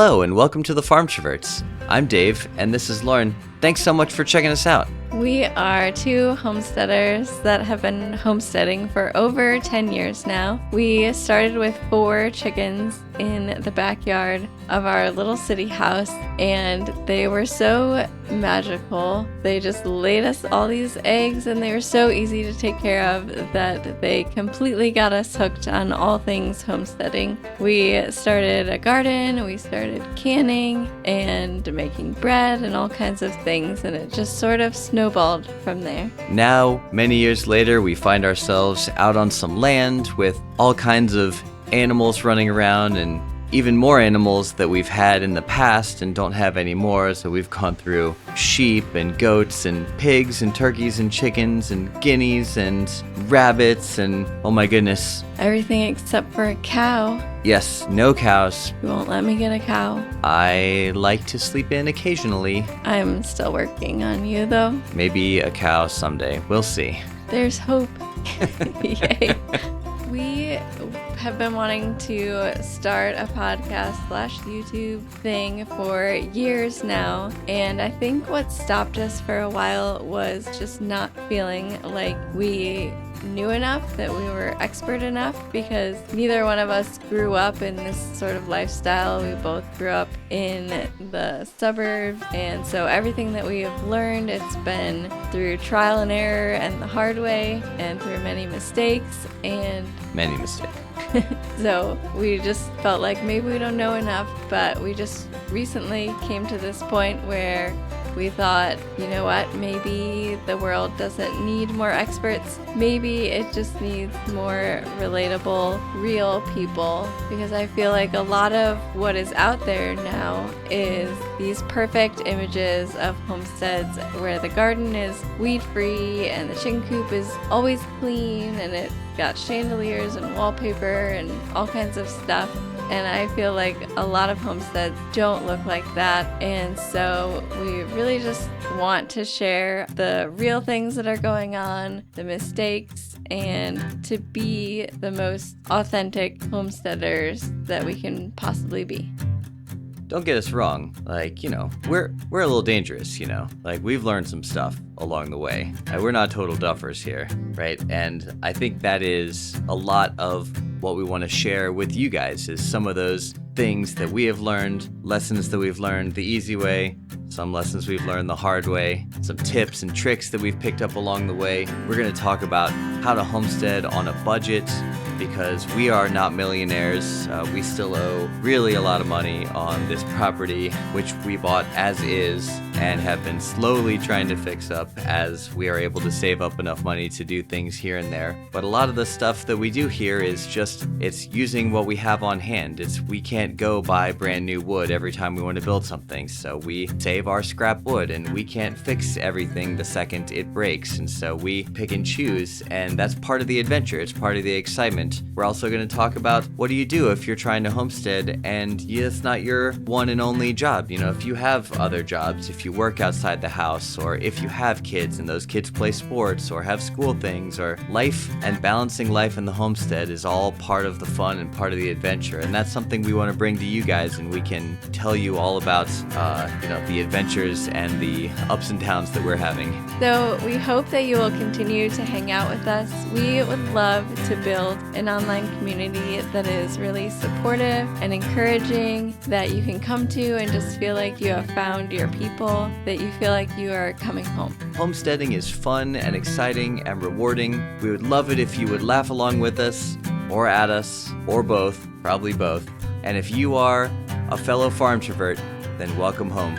Hello and welcome to the Farmtroverts. I'm Dave and this is Lauren. Thanks so much for checking us out. We are two homesteaders that have been homesteading for over 10 years now. We started with 4 chickens in the backyard of our little city house, and they were so magical. They just laid us all these eggs, and they were so easy to take care of that they completely got us hooked on all things homesteading. We started a garden, we started canning and making bread and all kinds of things, and it just sort of snowballed from there. Now, many years later, we find ourselves out on some land with all kinds of animals running around and even more animals that we've had in the past and don't have anymore. So we've gone through sheep and goats and pigs and turkeys and chickens and guineas and rabbits and oh my goodness. Everything except for a cow. Yes, no cows. You won't let me get a cow. I like to sleep in occasionally. I'm still working on you though. Maybe a cow someday. We'll see. There's hope. Yay. We have been wanting to start a podcast / YouTube thing for years now, and I think what stopped us for a while was just not feeling like we knew enough, that we were expert enough, because neither one of us grew up in this sort of lifestyle. We both grew up in the suburbs, and so everything that we have learned, it's been through trial and error and the hard way and through many mistakes. So we just felt like maybe we don't know enough, but we just recently came to this point where we thought, you know what, maybe the world doesn't need more experts. Maybe it just needs more relatable, real people, because I feel like a lot of what is out there now is these perfect images of homesteads where the garden is weed-free and the chicken coop is always clean and it's got chandeliers and wallpaper and all kinds of stuff. And I feel like a lot of homesteads don't look like that. And so we really just want to share the real things that are going on, the mistakes, and to be the most authentic homesteaders that we can possibly be. Don't get us wrong, we're a little dangerous, we've learned some stuff along the way. We're not total duffers here, right? And I think that is a lot of what we want to share with you guys, is some of those things that we have learned, lessons that we've learned the easy way, some lessons we've learned the hard way, some tips and tricks that we've picked up along the way. We're going to talk about how to homestead on a budget, because we are not millionaires. We still owe really a lot of money on this property, which we bought as is and have been slowly trying to fix up as we are able to save up enough money to do things here and there. But a lot of the stuff that we do here is it's using what we have on hand. We can't go buy brand new wood every time we want to build something, so we save our scrap wood, and we can't fix everything the second it breaks, and so we pick and choose, and that's part of the adventure. It's part of the excitement. We're also going to talk about what do you do if you're trying to homestead and it's not your one and only job. If you have other jobs, if you work outside the house, or if you have kids and those kids play sports or have school things, or life and balancing life in the homestead is all part of the fun and part of the adventure. And that's something we want to bring to you guys, and we can tell you all about, the adventures and the ups and downs that we're having. So we hope that you will continue to hang out with us. We would love to build an online community that is really supportive and encouraging, that you can come to and just feel like you have found your people, that you feel like you are coming home. Homesteading is fun and exciting and rewarding. We would love it if you would laugh along with us, or at us, or both, probably both. And if you are a fellow Farmtrovert, then welcome home.